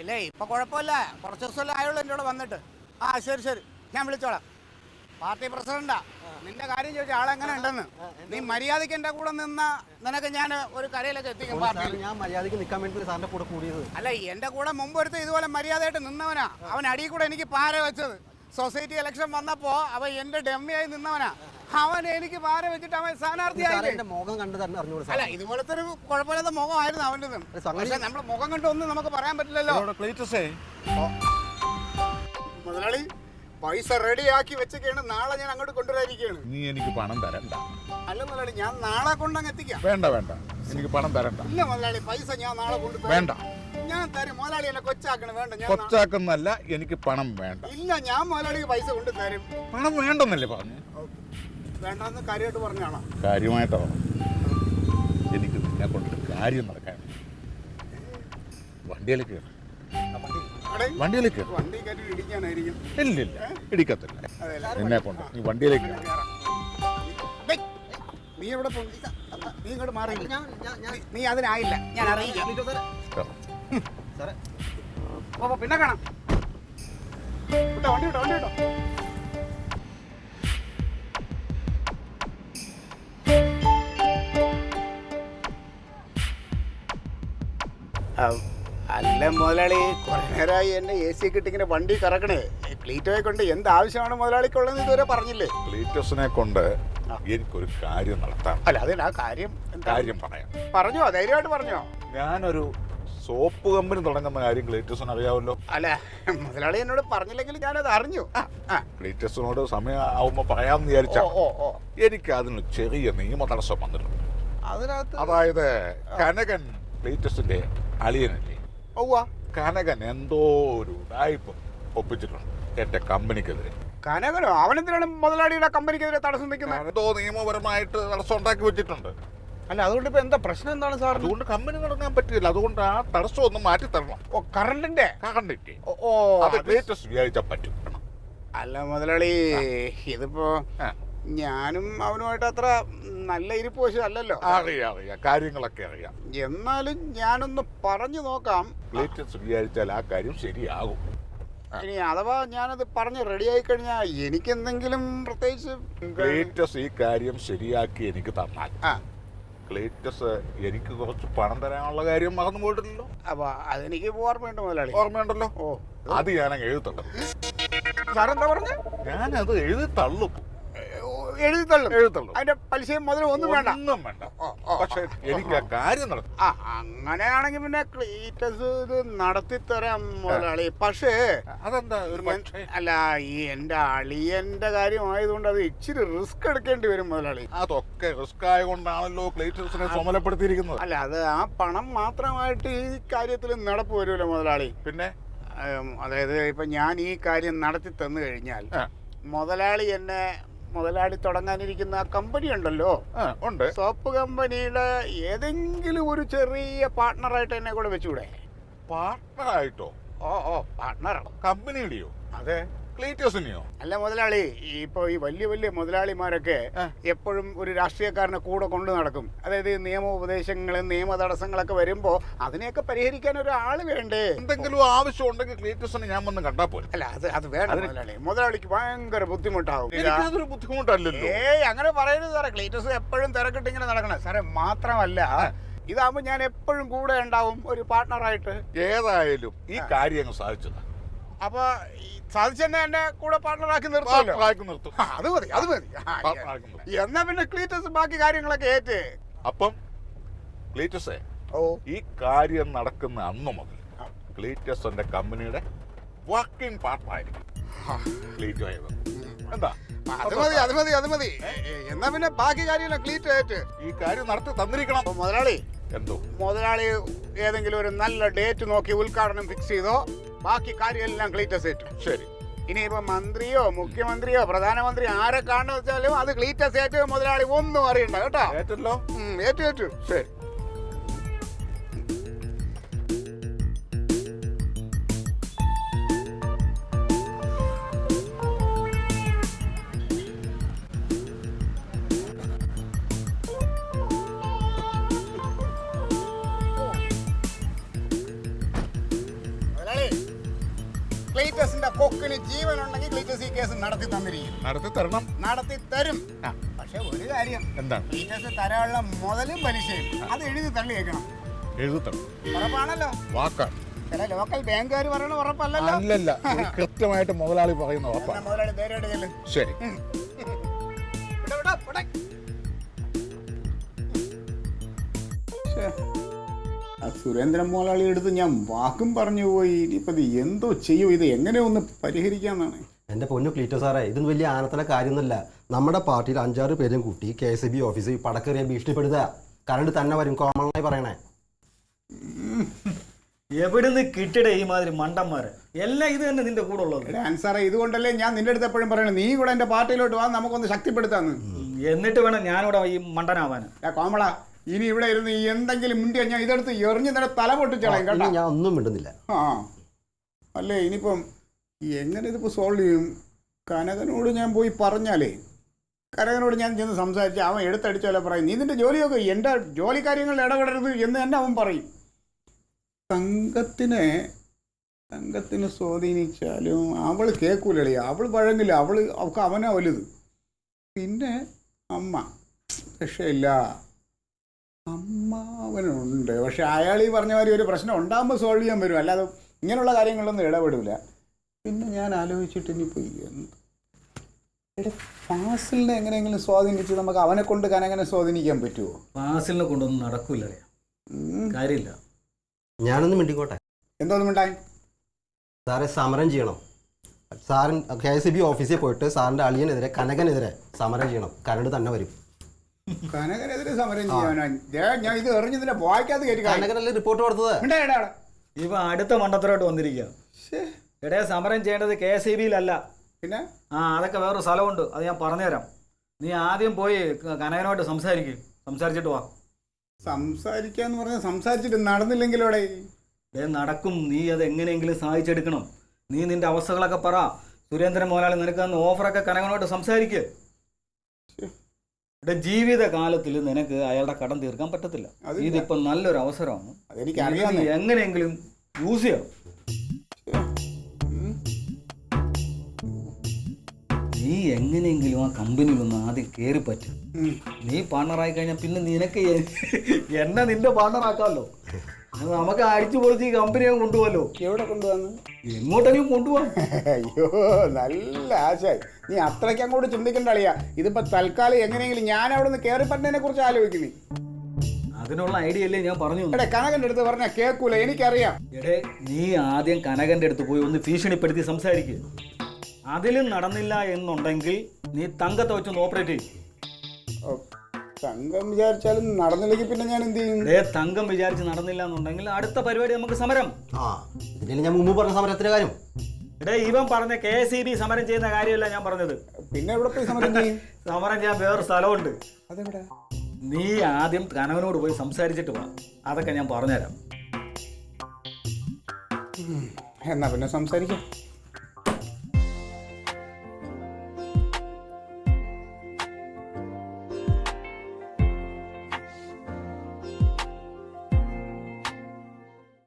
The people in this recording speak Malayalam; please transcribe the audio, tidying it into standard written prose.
ഇല്ലേ ഇപ്പൊ കുഴപ്പമില്ല, കുറച്ച് ദിവസമല്ലേ ആയുള്ളൂ എൻ്റെ കൂടെ വന്നിട്ട്. ആ ശരി ശരി, ഞാൻ വിളിച്ചോളാം. പാർട്ടി പ്രസിഡന്റാ. നിന്റെ കാര്യം ചോദിച്ചാൽ ആളെങ്ങനെ ഉണ്ടെന്ന്. നീ മര്യാദയ്ക്ക് എൻ്റെ കൂടെ നിന്ന നിനക്ക് ഞാൻ ഒരു കരയിലൊക്കെ എത്തിക്കും. പാർട്ടി ഞാൻ മര്യാദയ്ക്ക് നിൽക്കാൻ വേണ്ടി സാറിന്റെ കൂടെ കൂടിയത്. അല്ല, എൻ്റെ കൂടെ മുമ്പ് എടുത്ത് ഇതുപോലെ മര്യാദയായിട്ട് നിന്നവനാ. അവൻ അടിയിൽ കൂടെ എനിക്ക് പാര വെച്ചത്. സൊസൈറ്റി ഇലക്ഷൻ വന്നപ്പോ അവൻ എന്റെ ഡമ്മിയായി നിന്നവനാ. അവൻ എനിക്ക് പാര വെച്ചിട്ട് അവൻ സ്ഥാനാർത്ഥിയായി. മുഖം കണ്ടു തന്നെ അറിഞ്ഞോളൂ. അല്ല, ഇതുപോലത്തെ ഒരു കുഴപ്പമില്ലാത്ത മുഖമായിരുന്നു അവൻ്റെ. പക്ഷെ നമ്മൾ മുഖം കണ്ടൊന്നും നമുക്ക് പറയാൻ പറ്റില്ലല്ലോ. മുതലാളി പൈസ റെഡിയാക്കി വെച്ചൊക്കെയാണ്. നാളെ ഞാൻ അങ്ങോട്ട് കൊണ്ടുവരാതിരിക്കുകയാണ്. നീ എനിക്ക് പണം തരണ്ട. അല്ല മുതലാളി, ഞാൻ നാളെ കൊണ്ടങ്ങ് എത്തിക്കാം. വേണ്ട വേണ്ട, എനിക്ക് പണം തരണ്ട. ഇല്ല മുതലാളി, പൈസ ഞാൻ നാളെ കൊണ്ടുപോയി. വേണ്ട, ഞാൻ തരും. മുതലാളി എന്നെ കൊച്ചാക്കണം. വേണ്ട, ഞാൻ കൊച്ചാക്കുന്നല്ല, എനിക്ക് പണം വേണ്ട. ഇല്ല, ഞാൻ മുതലാളിക്ക് പൈസ കൊണ്ട് തരും. പണം വേണ്ടെന്നല്ലേ പറഞ്ഞു? വേണ്ടെന്ന് കാര്യമായിട്ട് പറഞ്ഞാണോ? കാര്യമായിട്ടാണ്. എനിക്ക് നിന്നെ കൊണ്ട് കാര്യം നടക്കാൻ. വണ്ടിയിലേക്ക് വണ്ടിയിലേക്ക് വണ്ടി കയറ്റി ഇടിക്കാനായിരിക്കും. ഇല്ലില്ല, ഇടിക്കത്തില്ല. നിന്നെ കൊണ്ട് നീ വണ്ടിയിലേക്ക്. നീ എവിടെ പോകും? നീ ഇങ്ങോട്ട് മാറിയില്ല. നീ അതിനായില്ല, ഞാൻ അറിയില്ല. പിന്നെ കാണാം. വിട്ടോ, വണ്ടി വിട്ടോ, വണ്ടി വിട്ടോ. അല്ല മുതലാളി, കുറെ നേരമായി എന്നെ എ സി കിട്ടിങ്ങനെ വണ്ടി കറക്കണേ. ക്ലീറ്റോയെ കൊണ്ട് എന്ത് ആവശ്യമാണ് മുതലാളിക്കുള്ളതെന്ന് ഇതുവരെ പറഞ്ഞില്ലേ? ക്ലീറ്റസിനെ കൊണ്ട് എനിക്കൊരു കാര്യം നടത്താം. അല്ല, അതിന് ആ കാര്യം പറയാം. പറഞ്ഞോ, ധൈര്യമായിട്ട് പറഞ്ഞോ. ഞാനൊരു സോപ്പ് കമ്പനി തുടങ്ങുന്ന കാര്യം ക്ലീറ്റസിന് അറിയാമല്ലോ. അല്ല, മുതലാളി എന്നോട് പറഞ്ഞില്ലെങ്കിൽ ഞാനത് അറിഞ്ഞു. ക്ലീറ്റസിനോട് സമയം ആവുമ്പോ പറയാമെന്ന് വിചാരിച്ച. എനിക്ക് അതിന് ചെറിയ നിയമ തടസ്സം വന്നിട്ടുണ്ട്. അതിനകത്ത് അതായത് കനകൻ ക്ലീറ്റസിന്റെ അളിയനല്ലേ? കനകൻ എന്തോ ഒരു ഉടായിപ്പ് ഒപ്പിച്ചിട്ടുണ്ട് എന്റെ കമ്പനിക്കെതിരെ. കനകനോ? അവനെന്തിനാണ് മുതലാളിയുടെ കമ്പനിക്കെതിരെ തടസ്സം നിൽക്കുന്നത്? എന്തോ നിയമപരമായിട്ട് തടസ്സം ഉണ്ടാക്കി വെച്ചിട്ടുണ്ട്. അല്ല, അതുകൊണ്ട് ഇപ്പൊ എന്താ പ്രശ്നം? എന്താണ് സാർ? അതുകൊണ്ട് കമ്പനി തുടങ്ങാൻ പറ്റില്ല. അതുകൊണ്ട് ആ തടസ്സം ഒന്ന് മാറ്റി തരണം. കറണ്ടിന്റെ വിചാരിച്ചാൽ പറ്റും. അല്ല മുതലാളി, ഇതിപ്പോ ഞാനും അവനുമായിട്ട് അത്ര നല്ല ഇരിപ്പ് വശം അല്ലല്ലോ. അറിയാം, കാര്യങ്ങളൊക്കെ അറിയാം. എന്നാലും ഞാനൊന്ന് പറഞ്ഞു നോക്കാം. വിചാരിച്ചാൽ ആ കാര്യം ശരിയാകും. ഇനി അഥവാ ഞാനത് പറഞ്ഞ് റെഡിയായി കഴിഞ്ഞാൽ എനിക്കെന്തെങ്കിലും പ്രത്യേകിച്ച് ഈ കാര്യം ശരിയാക്കി എനിക്ക് തന്നാൽ ക്ലീറ്റസ് എനിക്ക് കുറച്ച് പണം തരാനുള്ള കാര്യം മറന്നു പോയിട്ടില്ലല്ലോ. അപ്പൊ അതെനിക്ക് ഓർമ്മയുണ്ട് മുതലാളി. ഓർമ്മയുണ്ടല്ലോ. അത് ഞാനങ്ങ് എഴുതി തള്ളും. സാറെന്താ പറഞ്ഞ? ഞാനത് എഴുതി തള്ളും. എഴുതള്ളു. അതിന്റെ പലിശയും മുതലും ഒന്നും വേണ്ട. പക്ഷെ എനിക്ക് ആ കാര്യം നടത്തും. അങ്ങനെയാണെങ്കിൽ പിന്നെ ക്ലീറ്റസ് ഇത് നടത്തിത്തരാം മുതലാളി. പക്ഷേ അതെന്താ ഒരു പക്ഷേ? അല്ല, ഈ എന്റെ അളിയന്റെ കാര്യമായതുകൊണ്ട് അത് ഇച്ചിരി റിസ്ക് എടുക്കേണ്ടി വരും മുതലാളി. അതൊക്കെ റിസ്ക് ആയതുകൊണ്ടാണല്ലോ ക്ലീറ്റസിനെ ചുമതലപ്പെടുത്തിയിരിക്കുന്നത്. അല്ല, അത് ആ പണം മാത്രമായിട്ട് ഈ കാര്യത്തിൽ നടപ്പ് വരുമല്ലോ മുതലാളി. പിന്നെ അതായത് ഇപ്പൊ ഞാൻ ഈ കാര്യം നടത്തി തന്നു കഴിഞ്ഞാൽ മുതലാളി തുടങ്ങാനിരിക്കുന്ന ആ കമ്പനി ഉണ്ടല്ലോ, ഉണ്ട്, സോപ്പ് കമ്പനിയുടെ ഏതെങ്കിലും ഒരു ചെറിയ പാർട്ട്ണറായിട്ട് എന്നെ കൂടെ വെച്ചുകൂടെ? പാർട്ട്ണറായിട്ടോ? പാർട്ട്ണർ കമ്പനിയുടെയോ? അതെ. ക്ലീറ്റസിനെയോ? അല്ല മുതലാളി, ഇപ്പൊ ഈ വലിയ വലിയ മുതലാളിമാരൊക്കെ എപ്പോഴും ഒരു രാഷ്ട്രീയക്കാരനെ കൂടെ കൊണ്ടു നടക്കും. അതായത് നിയമോപദേശങ്ങളും നിയമ തടസ്സങ്ങളൊക്കെ വരുമ്പോ അതിനെയൊക്കെ പരിഹരിക്കാൻ ഒരാള് വേണ്ടേ? എന്തെങ്കിലും ആവശ്യം ഉണ്ടെങ്കിൽ ക്ലീറ്റസിനെ ഞാൻ വന്ന് കണ്ടാ പോലും. അല്ല, അത് വേണ്ട മുതലാളി. മുതലാളിക്ക് ഭയങ്കര ബുദ്ധിമുട്ടാവും. എനിക്കതൊരു ബുദ്ധിമുട്ടല്ലല്ലോ. അങ്ങനെ പറയരുത് സാറേ. ക്ലീറ്റസ് എപ്പോഴും തിരക്കിട്ടിങ്ങനെ നടക്കണം സാറേ. മാത്രമല്ല, ഇതാകുമ്പോ ഞാൻ എപ്പോഴും കൂടെ ഉണ്ടാവും ഒരു പാർട്ട്ണറായിട്ട്. ഏതായാലും ഈ കാര്യം സാധിച്ചതാ. അപ്പൊ സാധിച്ചെന്നെ എന്നെ കൂടെ പാർട്ട്ണറാക്കി നിർത്തും. അത് മതി. എന്നാ പിന്നെ ക്ലീറ്റസ് ബാക്കി കാര്യങ്ങളൊക്കെ ഏറ്റ്. അപ്പം ക്ലീറ്റസേ, ഈ കാര്യം നടക്കുന്ന അന്ന് മുതൽ ക്ലീറ്റസ് എന്റെ കമ്പനിയുടെ വർക്കിംഗ് പാർട്ട്ണറായിരിക്കും. എന്താ? അത് മതി. എന്നാ പിന്നെ ബാക്കി കാര്യങ്ങൾ ക്ലീറ്റ് ഏറ്റ്. ഈ കാര്യം നടത്തി തന്നിരിക്കണം. മുതലാളി, എന്തോ മുതലാളി ഏതെങ്കിലും ഒരു നല്ല ഡേറ്റ് നോക്കി ഉദ്ഘാടനം ഫിക്സ് ചെയ്തോ, ബാക്കി കാര്യമെല്ലാം ക്ലീറ്റസ് ഏറ്റു. ശരി. ഇനിയിപ്പോ മന്ത്രിയോ മുഖ്യമന്ത്രിയോ പ്രധാനമന്ത്രി ആരെ കാണുന്ന വെച്ചാലും അത് ക്ലീറ്റസ് ഏറ്റു. മുതലാളി ഒന്നും അറിയണ്ട കേട്ടോ. ഏറ്റല്ലോ? ഏറ്റു. ശരി. മുതലാളി ക്ലീറ്റസിന്റെ കൊക്കിന് ജീവനുണ്ടെങ്കിൽ ക്ലീറ്റസ് ഈ കേസ് നടത്തി തന്നിരിക്കും. നടത്തി തരണം. നടത്തി തരും. ആ. പക്ഷെ ഒരു കാര്യം, എന്താണ്? ക്ലീറ്റസ് തരാനുള്ള മുതലും പലിശയും അത് എഴുതി തള്ളിയേക്കണം. എഴുതി തരണം. ഉറപ്പാണല്ലോ? വാക്കാണ്. ചില ലോക്കൽ ബാങ്കുകാർ പറയണ ഉറപ്പല്ലല്ലോ. അല്ലല്ല, ഇത് കൃത്യമായിട്ട് മുതലാളി പറയുന്ന എന്നാ ഉറപ്പാണ്. മുതലാളി ധൈര്യമായിട്ട് ചെല്ല്. ശരി. വിടാ, വിടാ, വിടാ. ശ്ശേ. ആ സുരേന്ദ്രൻ മുതലാളി എടുത്ത് ഞാൻ വാക്കും പറഞ്ഞു പോയി. ഇനിയിപ്പോൾ ഇത് എന്തോ ചെയ്യും, ഇത് എങ്ങനെ ഒന്ന് പരിഹരിക്കാന്നാണ്. എൻ്റെ പൊന്നു ക്ലീറ്റോ സാറേ, ഇതൊന്നും വലിയ ആനത്തിലെ കാര്യമൊന്നുമില്ല. നമ്മുടെ പാർട്ടിയിൽ 5-6 പേരും കൂട്ടി KCB ഓഫീസിൽ പടക്കേറിയ ഭീഷണിപ്പെടുത്തുക. കറണ്ട് തന്നെ വരും, കോമൺ ആയി പറയണേ. എവിടുന്ന് കിട്ടിട ഈ മാതിരി മണ്ടന്മാര് എല്ലാം ഇത് തന്നെ നിന്റെ കൂടെ ഉള്ളത്. ആൻസാറേ, ഇതുകൊണ്ടല്ലേ ഞാൻ നിന്റെ അടുത്ത് എപ്പോഴും പറയണത്, നീ കൂടെ എൻ്റെ പാർട്ടിയിലോട്ട് വാ, നമുക്കൊന്ന് ശക്തിപ്പെടുത്താന്ന്. എന്നിട്ട് വേണം ഞാനിവിടെ ഈ മണ്ടനാവാൻ. കോമള, ഇനി ഇവിടെ ഇരുന്ന് ഈ എന്തെങ്കിലും മുണ്ടിയാ ഞാൻ ഇതെടുത്ത് എറിഞ്ഞ് നിന്റെ തല പൊട്ടിച്ചളയും കേട്ടോ. ഞാൻ ഒന്നും മിണ്ടുന്നില്ല. ആ അല്ലേ, ഇനിയിപ്പം എങ്ങനെ ഇതിപ്പോൾ സോൾവ് ചെയ്യും? കനകനോട് ഞാൻ പോയി പറഞ്ഞാലേ, കനകനോട് ഞാൻ ചെന്ന് സംസാരിച്ച് അവൻ എടുത്തടിച്ചാലോ പറയും, നീ നിന്റെ ജോലിയൊക്കെ എൻ്റെ ജോലി കാര്യങ്ങളിൽ ഇടപെടരുത് എന്ന് തന്നെ അവൻ പറയും. തങ്കത്തിന് സ്വാധീനിച്ചാലും അവൾ കേൾക്കൂലേ, അവൾ പഴങ്ങില്ല, അവൾക്ക് അവനാ വലുത്. പിന്നെ അമ്മ രക്ഷയില്ല, അമ്മാവനുണ്ട്. പക്ഷെ അയാൾ ഈ പറഞ്ഞ മാതിരി ഒരു പ്രശ്നം ഉണ്ടാകുമ്പോൾ സോൾവ് ചെയ്യാൻ വരും, അല്ലാതെ ഇങ്ങനെയുള്ള കാര്യങ്ങളിലൊന്നും ഇടപെടില്ല. പിന്നെ ഞാൻ ആലോചിച്ചിട്ട് ഇനിയിപ്പോൾ എടാ, ഫാസിലിനെ എങ്ങനെയെങ്കിലും സ്വാധീനിച്ച് നമുക്ക് അവനെ കൊണ്ട് കനകനെ സ്വാധീനിക്കാൻ പറ്റുമോ? ഫാസിലിനെ കൊണ്ടൊന്നും നടക്കൂല, കാര്യമില്ല. ഞാനൊന്നും മിണ്ടിക്കോട്ടെ. എന്തോന്നും ഉണ്ടായി സാറെ, സമരം ചെയ്യണം. സാറിൻ KCB ഓഫീസിൽ പോയിട്ട് സാറിൻ്റെ അളിയനെതിരെ കനകനെതിരെ സമരം ചെയ്യണം. കറണ്ട് തന്നെ വരും. കനകനെതിരെ സമരം ചെയ്യാനാ ഞാൻ ഇത് എറിഞ്ഞതിന്റെ വായിക്കാതെ കയറ്റി കനകനല്ലേ റിപ്പോർട്ട് കൊടുത്തത്? ഇവ അടുത്ത മണ്ടത്തരോട്ട് വന്നിരിക്കുക. എടേ, സമരം ചെയ്യേണ്ടത് KCB-യിലല്ല, പിന്നെ അതൊക്കെ വേറൊരു സ്ഥലമുണ്ട്, അത് ഞാൻ പറഞ്ഞുതരാം. നീ ആദ്യം പോയി കനകനുമായിട്ട് സംസാരിച്ചിട്ട് വാ. സംസാരിക്കാന്ന് പറഞ്ഞാൽ സംസാരിച്ചിട്ട് നടന്നില്ലെങ്കിലോടെ നടക്കും. നീ അത് എങ്ങനെയെങ്കിലും സാധിച്ചെടുക്കണം. നീ നിന്റെ അവസ്ഥകളൊക്കെ പറ. സുരേന്ദ്രൻ മുതലാളി നിനക്ക് തന്ന ഓഫറൊക്കെ കനകനോട്ട് സംസാരിക്കുക. ജീവിതകാലത്തിൽ നിനക്ക് അയാളുടെ കടം തീർക്കാൻ പറ്റത്തില്ല. ഇതിപ്പം നല്ലൊരു അവസരമാണ്, എങ്ങനെയെങ്കിലും യൂസ് ചെയ്യണം. നീ എങ്ങനെയെങ്കിലും ആ കമ്പനിയിലൊന്ന് ആദ്യം കയറി പറ്റും. നീ പാർട്ണറായി കഴിഞ്ഞാൽ പിന്നെ നിനക്ക് എന്നെ നിന്റെ പാർട്ണറാക്കാമല്ലോ. അത് നമുക്ക് അടിച്ചു പൊളിച്ച് ഈ കമ്പനിയെ കൊണ്ടുപോകല്ലോ. എവിടെ കൊണ്ടുപോകുന്നു? എങ്ങോട്ടെങ്കിലും കൊണ്ടുപോകാം. അയ്യോ, നല്ല ആശായി. നീ അത്രയ്ക്ക് അങ്ങോട്ട് ചിന്തിക്കേണ്ട അളിയാ. ഇതിപ്പോ തൽക്കാലം എങ്ങനെയെങ്കിലും ഞാൻ അവിടെ നിന്ന് കയറി പറ്റുന്നതിനെ കുറിച്ച് ആലോചിക്കുന്നു. അതിനുള്ള ഐഡിയ അല്ലേ ഞാൻ പറഞ്ഞു. എടേ, കനകന്റെ അടുത്ത് പറഞ്ഞാൽ കേൾക്കൂല, എനിക്കറിയാം. എടേ, നീ ആദ്യം കനകന്റെ അടുത്ത് പോയി ഒന്ന് ഭീഷണിപ്പെടുത്തി സംസാരിക്കുക. അതിലും നടന്നില്ല എന്നുണ്ടെങ്കിൽ നീ തങ്കത്തെ വെച്ചൊന്ന് ഓപ്പറേറ്റ് ചെയ്യും. തങ്കം വിചാരിച്ചാലും നടന്നില്ലെങ്കിൽ പിന്നെ ഞാൻ എന്ത് ചെയ്യും? തങ്കം വിചാരിച്ച് നടന്നില്ല എന്നുണ്ടെങ്കിൽ അടുത്ത പരിപാടി നമുക്ക് സമരം. ഇതിന് ഞാൻ മുമ്പ് പറഞ്ഞ സമരത്തിന്റെ കാര്യം. ഇവൻ പറഞ്ഞ KCB സമരം ചെയ്യുന്ന കാര്യമല്ല ഞാൻ പറഞ്ഞത്. പിന്നെ എവിടെ പോയി സമരം ചെയ്യും? സമരം ചെയ്യാൻ വേറൊരു സ്ഥലമുണ്ട്. അതെവിടെ? നീ ആദ്യം കനകനോട് പോയി സംസാരിച്ചിട്ട് വാ, അതൊക്കെ ഞാൻ പറഞ്ഞുതരാം. എന്നാ പിന്നെ സംസാരിക്കാം.